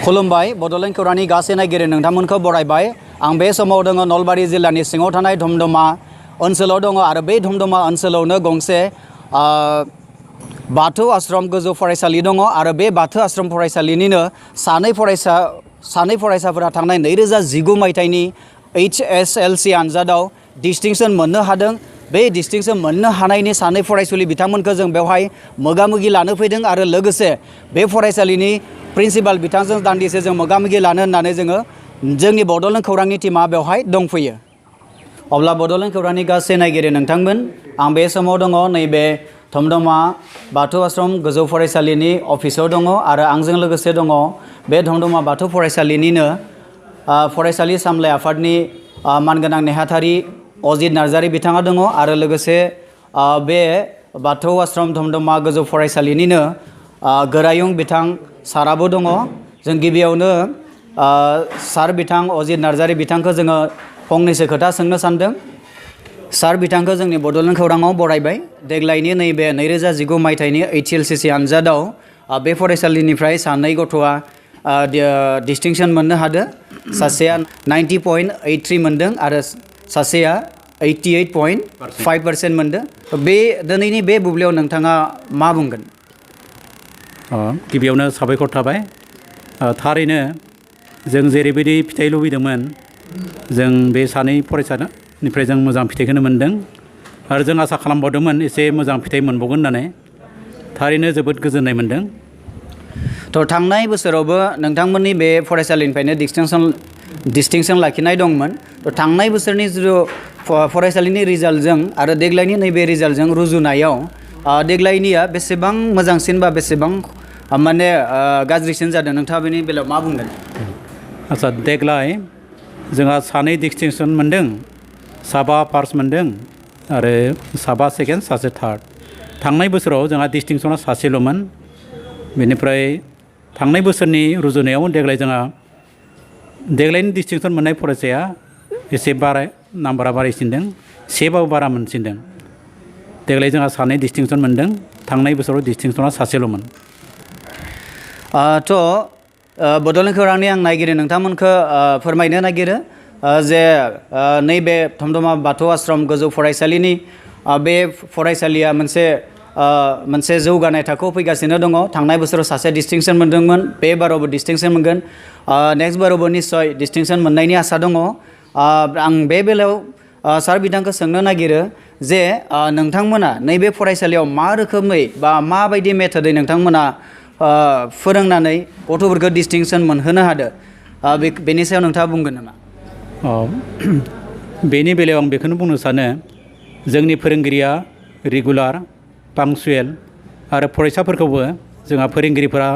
खुलुमबाय बड'लेण्ड खौरांनि गासै नायगिरि नोंथांमोनखौ बरायबाय आं बे समाव दङ नलबारि जिल्लानि सिङाव थानाय धमधमा ओनसोलाव दङ आरो बे धमधमा ओनसोलावनो गंसे बाथौ आश्रम गोजौ फरायसालि दङ आरो बे बाथौ आश्रम फरायसालिनिनो सानै फरायसाफोरा थांनाय 2019 मायथाइनि HSLC आनजादाव डिस्टिंक्शन मोननो हादों। बे डिस्टिंक्शन मोननो हानायनि सानै फरायसुलि बिथांमोनखौ जों बेवहाय मोगा-मोगि लानो फैदों आरो लोगोसे बे फरायसालिनि प्रिन्सिपाल बिथांजों दान्दिसे जों मोगा-मोगि लानो होननानै जोंनि बड'लेण्ड खौरांनि टीमा बेवहाय दंफैयो। अब्ला बड'लेण्ड खौरांनि गासै नायगिरि नोंथांमोन आं बे समाव दङ नैबे धमधमा बाथौ आश्रम गोजौ फरायसालिनि अफिसाव दङ आरो आंजों लोगोसे दङ बे धमधमा बाथौ फरायसालिनिनो फरायसालि सामलाय आफादनि मानगोनां नेहाथारि अजित नार्जारी बिथाङा दङ आरो लोगोसे बे बाथौ आश्रम धमधमा गोजौ फरायसालिनिनो गोरायुं बिथां साराबो दङ। जों गिबियावनो सार बिथां अजित नार्जारी बिथांखौ जोङो फंनैसो खोथा सोंनो सानदों। सार बिथांखौ जोंनि बड'लेण्ड खौराङाव बरायबाय। देग्लायनि नैबे 2019 मायथाइनि HSLC आनजादाव बे फरायसालिनिफ्राय सानै गथ'आ डिस्टिंक्शन मोननो हादों। सासेया 90.83 मोनदों आरो सासेया 88.5% मोनदों। बे दिनैनि बे बुब्लियाव नोंथाङा मा बुंगोन? गिबियावनो साबायखर थाबाय। थारैनो जों जेरैबायदि फिथाइ लुबैदोंमोन जों बे सानै फरायसानिफ्राय जों मोजां फिथाइखौनो मोनदों आरो जों आसा खालामबावदोंमोन एसे मोजां फिथाइ मोनबावगोन होननानै। थारैनो जोबोद गोजोननाय मोनदों। थांनाय बोसोरावबो नोंथांमोननि बे फरायसालिनिफ्रायनो डिस्टिंक्शन लाखिनाय दंमोन। थांनाय बोसोरनि जिथु फरायसालिनि रिजाल्टजों आरो देग्लायनि नैबे रिजाल्टजों रुजुनायाव देग्लायनिया बेसेबां मोजांसिन बा बेसेबां माने गाज्रिसिन जादों नोंथाङा बेनि बेलायाव मा बुंगोन? आच्चा, देग्लाय जोंहा सानै डिस्टिंक्शन मोनदों, साबा फार्स्ट मोनदों आरो साबा सेकेन्ड, सासे थार्ड। थांनाय बोसोराव जोंहा डिस्टिंक्शना सासेल'मोन। बेनिफ्राय थांनाय बोसोरनि रुजुनायाव देग्लायनि डिस्टिंक्शन मोननाय फरायसाया एसे नाम्बारा बारायसिनदों, सेबाबो बारा मोनसिनदों। देग्लाय जोंहा सानै डिस्टिंक्शन मोनदों, थांनाय बोसोराव डिस्टिंक्शना सासेल'मोन। बड'लेण्ड खौरांनि आं नायगिरि नोंथांमोनखौ फोरमायनो नागिरो जे नैबे धमधमा बाथौ आश्रम गोजौ फरायसालिनि बे फरायसालिया मोनसे जौगानाय थाखोआव फैगासिनो दङ। थांनाय बोसोराव सासे डिस्टिंक्शन मोनदोंमोन, बे बारावबो डिस्टिंक्शन मोनगोन, नेक्स्ट बारावबो निस्सय डिस्टिंक्शन मोननायनि आसा दङ। आं बे बेलायाव सार बिथांखौ सोंनो नागिरो जे नोंथांमोना नैबे फरायसालियाव मा रोखोमै बा माबायदि मेथडै नोंथांमोना फोरोंनानै गथ'फोरखौ डिस्टिंक्शन मोनहोनो हादों, बेनि सायाव नोंथाङा बुंगोन नामा? बेनि बेलायाव आं बेखौनो बुंनो सानो, जोंनि फोरोंगिरिया रेगुलार, पांक्चुएल आरो फरायसाफोरखौबो जोंहा फोरोंगिरिफोरा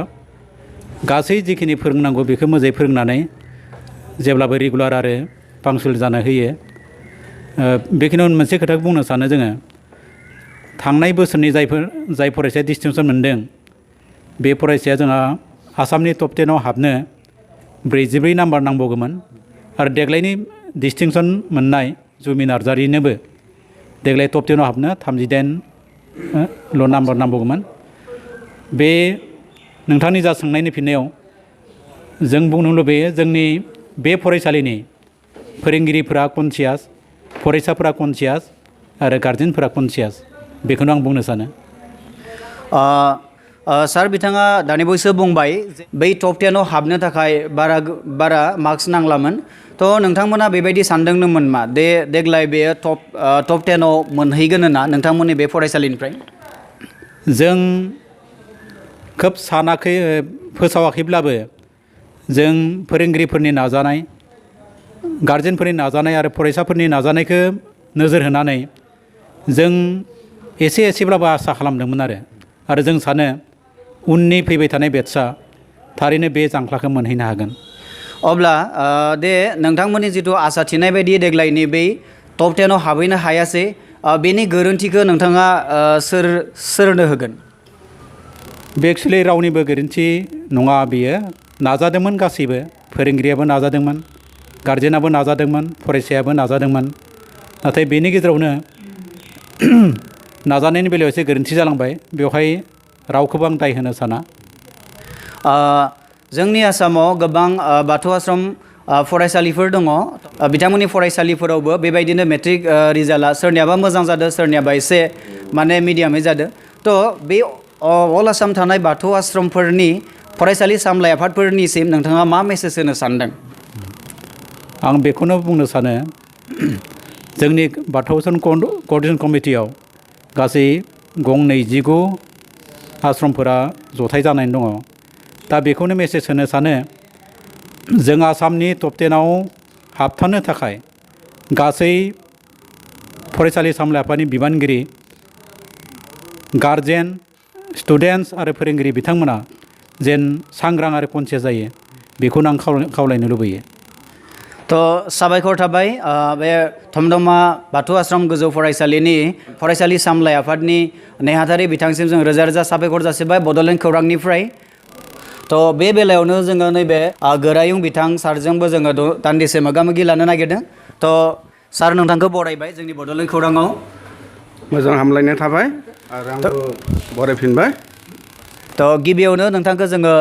गासै जिखिनि फोरोंनांगौ बेखौ मोजाङै फोरोंनानै जेब्लाबो रेगुलार आरो पांक्चुएल जानो होयो। बेखिनियाव मोनसे खोथा बुंनो सानो जोङो, थांनाय बोसोरनि जाय फरायसाया डिस्टिंक्शन मोनदों बे फरायसाया जोंहा आसामनि टप 10 आव हाबनो 44 नाम्बार नांबावगौमोन आरो देग्लायनि डिस्टिंक्शन मोननाय जुमि नार्जारीनोबो देग्लाय टप 10 आव हाबनो 38 नाम्बार नांबावगौमोन। बे नोंथांनि जा सोंनायनि फिननायाव जों बुंनो लुबैयो, जोंनि बे फरायसालिनि फोरोंगिरिफोरा कनसियास, फरायसाफोरा कनसियास आरो गार्जेनफोरा कनसियास, बेखौनो आं बुंनो सानो। सार बिथाङा दानि बावैसो बुंबाय बै टप 10 आव हाबनो थाखाय बारा मार्क्स नांलामोन। नोंथांमोना बेबायदि सानदोंमोन मा देग्लाय बेयो टप 10 आव मोनहैगोन होनना नोंथांमोननि बे फरायसालिनिफ्राय? जों खोब फोसावाखैब्लाबो जों फोरोंगिरिफोरनि नाजानाय, गार्जेनफोरनि नाजानाय आरो फरायसाफोरनि नाजानायखौ नोजोर होनानै जों एसेब्लाबो आसा खालामदोंमोन आरो जों सानो उननि फैबाय थानाय बेटसआ थारैनो बे जांख्लाखौ मोनहैनो हागोन। अब्ला नोंथांमोननि जिथु आसा थिनाय बायदि देग्लायनि बै टप 10 आव हाबहैनो हायासै, बेनि गोरोन्थिखौ नोंथाङा सोरनो होगोन? बे एक्सुवेलि रावनिबो गोरोन्थि नङा। बेयो नाजादोंमोन, गासैबो फोरोंगिरियाबो नाजादोंमोन, गार्जेनाबो नाजादोंमोन, फरायसायाबो नाजादोंमोन। नाथाय बेनि गेजेरावनो नाजानायनि बेलायाव एसे गोरोन्थि जालांबाय। बेवहाय रावखौबो आं दाय होनो साना। जोंनि आसामाव गोबां बाथौ आश्रम फरायसालिफोर दङ बिथांमोननि फरायसालिफोरावबो बेबायदिनो मेट्रिक रिजाल्टआ सोरनियाबा मोजां जादों सोरनियाबा एसे माने मिडियामै जादों थ' बे अल आसाम थानाय बाथौ आश्रमफोरनि फरायसालि सामलाय आफादफोरनिसिम नोंथाङा मा मेसेज होनो सानदों? आं बेखौनो बुंनो सानो जोंनि बाथौ आश्रम क'अर्डिनेशन कमिटियाव गासै गं 29 आश्रमफोरा जथाय जानानै दङ। दा बेखौनो मेसेज होनो सानो जों आसामनि टप 10आव हाबथानो थाखाय गासै फरायसालि सामलाय आफादनि बिबानगिरि गार्जेन स्टुडेन्टस आरो फोरोंगिरि बिथांमोना जेन सांग्रां आरो कनसियास जायो बेखौनो आं खावलायनो लुबैयो। थ' साबायखर थाबाय बे थमदमा बाथौ आश्रम गोजौ फरायसालिनि फरायसालि सामलाय आफादनि नेहाथारि बिथांसिम जों रोजा रोजा साबायखर जासिबाय बड'लेण्ड खौरांनिफ्राय। थ' बे बेलायावनो जोङो नैबे गोरायुं बिथां सारजोंबो जोङो दान्दिसे मोगा मोगि लानो नागिरदों। थ' सार नोंथांखौ बरायबाय जोंनि बड'लेण्ड खौराङाव। मोजां हामलायनाय थाबाय आरो आंबो बरायफिनबाय। थ' गिबियावनो नोंथांखौ जोङो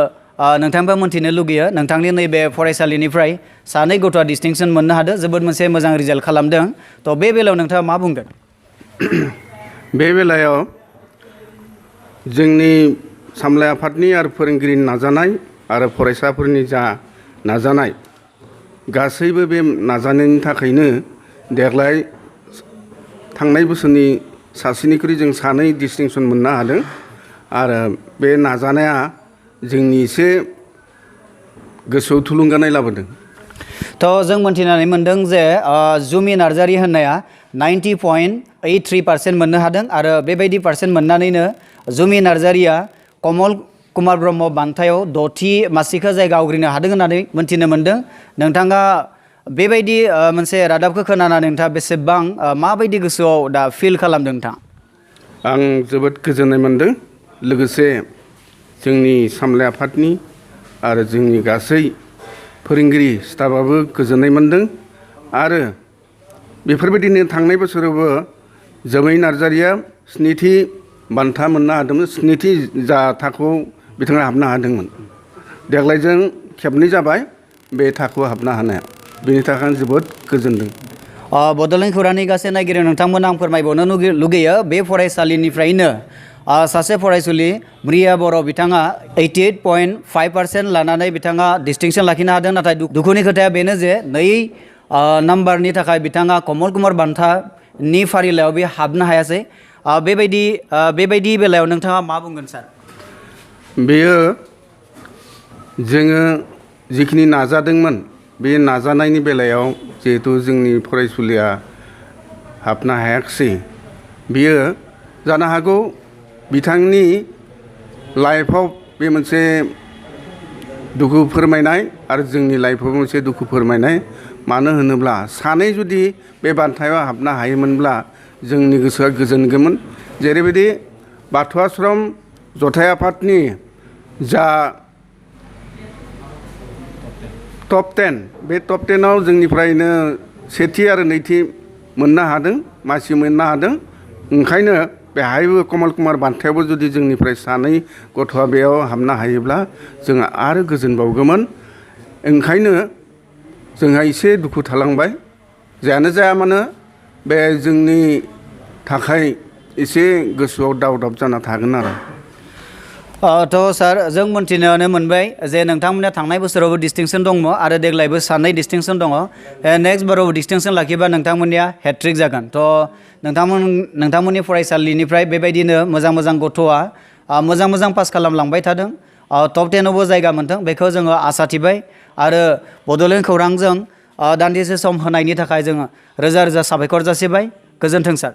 नोंथांबा मोन्थिनो लुगैयो नोंथांनि नैबे फरायसालिनिफ्राय सानै गथ'आ डिस्टिंसन मोननो हादों जोबोद मोनसे मोजां रिजाल्ट खालामदों थ' बे बेलायाव नोंथाङा मा बुंगोन? बे बेलायाव जोंनि सामलाय आफादनि आरो फोरोंगिरिनि नाजानाय आरो फरायसाफोरनि जा नाजानाय गासैबो बे नाजानायनि थाखायनो देग्लाय थांनाय बोसोरनि सासेनिख्रुइ जों सानै डिस्टिंसन मोननो हादों आरो बे नाजानाया जोंनि एसे गोसोआव थुलुंगानाय लाबोदों। थ' जों मोन्थिनानै मोन्दों जे जुमि नार्जारि होननाया 90.83% मोननो हादों आरो बेबायदि पार्सेन्ट मोननानैनो जुमि नार्जारिया कमल कुमार ब्रह्म बान्थायाव 6थि मासिखौ जायगा आवग्रिनो हादों होननानै मोन्थिनो मोन्दों। नोंथाङा बेबायदि मोनसे रादाबखौ खोनानानै नोंथाङा बेसेबां माबायदि गोसोआव दा फिल खालामदों नोंथां? आं जोबोद गोजोननाय मोन्दों लोगोसे जोंनि सामलाय आफादनि आरो जोंनि गासै फोरोंगिरि स्टाफआबो गोजोननाय मोन्दों आरो बेफोरबायदिनो थांनाय बोसोरावबो जोमै नार्जारिया 7थि बान्था मोननो हादोंमोन 7थि जा थाखोआव बिथाङा हाबनो हादोंमोन। देग्लायजों खेबनै जाबाय बे थाखोआव हाबनो हानाया बेनि थाखाय आं जोबोद गोजोनदों। बड'लेण्ड खौरांनि गासै नायगिरि नोंथांमोन आं फोरमायबावनो लुगैयो बे फरायसालिनिफ्रायनो सासे फरायसुलि म्रिया बर' बिथाङा 88.5% लानानै बिथाङा डिस्टिंसन लाखिनो हादों नाथाय दुखुनि खोथाया बेनो जे 2 नाम्बारनि थाखाय बिथाङा कमल कुमार बान्थानि फारिलाइयाव बे हाबनो हायासै। बेबायदि बेलायाव नोंथाङा मा बुंगोन सार? बेयो जोङो जिखिनि नाजादोंमोन बे नाजानायनि बेलायाव जिहेथु जोंनि फरायसुलिया हाबनो हायाखिसै बियो जानो हागौ बिथांनि लाइफआव बे मोनसे दुखु फोरमायनाय आरो जोंनि लाइफआव मोनसे दुखु फोरमायनाय मानो होनोब्ला सानै जुदि बे बान्थायाव हाबनो हायोमोनब्ला जोंनि गोसोआ गोजोनगौमोन। जेरैबायदि बाथौ आश्रम जथाय आफादनि जा टप 10 बे टप 10आव जोंनिफ्रायनो 1थि आरो 2थि मोननो हादों मासि मोननो हादों। ओंखायनो बेहायबो कमल कुमार बान्थायावबो जुदि जोंनिफ्राय सानै गथ'आ बेयाव हाबनो हायोब्ला जोंहा आरो गोजोनबावगौमोन। ओंखायनो जोंहा एसे दुखु थालांबाय। जायानो जाया मानो बे जोंनि थाखाय एसे गोसोआव दाव जाना थागोन आरो। थ' सार जों मोन्थिनो मोनबाय जे नोंथांमोना थांनाय बोसोरावबो डिस्टिंसन दंमोन आरो देग्लायबो सानै डिस्टिंसन दङ। नेक्स्ट बाराव डिस्टिंसन लाखिबा नोंथांमोननिया हेट्रिक जागोन। थ' नोंथांमोननि फरायसालिनिफ्राय बेबायदिनो मोजां गथ'आ मोजां पास खालामलांबाय थादों टप 10आवबो जायगा मोनथों बेखौ जोङो आसा थिबाय आरो बड'लेण्ड खौरांजों दान्दिसे सम होनायनि थाखाय जोङो रोजा रोजा साबायखर जासिबाय। गोजोन्थों सार।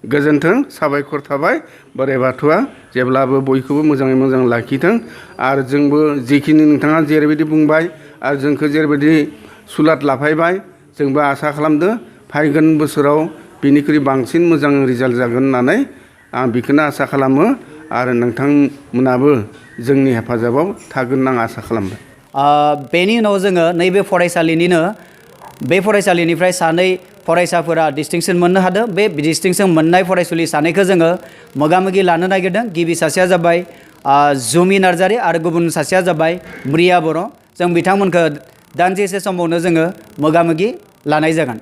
गोजोन्थों साबायखर थाबाय बोराइ बाथौआ जेब्लाबो बयखौबो मोजाङै मोजां लाखिथों आरो जोंबो जिखिनि नोंथाङा जेरैबायदि बुंबाय आरो जोंखौ जेरैबायदि सुलाद लाफायबाय जोंबो आसा खालामदों फैगोन बोसोराव बिनिख्रुइ बांसिन मोजां रिजाल्ट जागोन होननानै आं बेखौनो आसा खालामो आरो नोंथांमोनाबो जोंनि हेफाजाबाव थागोन होनना आसा खालामबाय। बेनि उनाव जोङो नैबे फरायसालिनिफ्राय सानै फरायसाफोरा डिस्टिंसन मोननो हादों। बे डिस्टिंसन मोननाय फरायसुलि सानैखौ जोङो मोगा मोगि लानो नागिरदों। गिबि सासेया जाबाय जुमि नार्जारि आरो गुबुन सासेया जाबाय म्रिया बर'। जों बिथांमोनखौ दान्दिसे समावनो जोङो मोगा मोगि लानाय जागोन।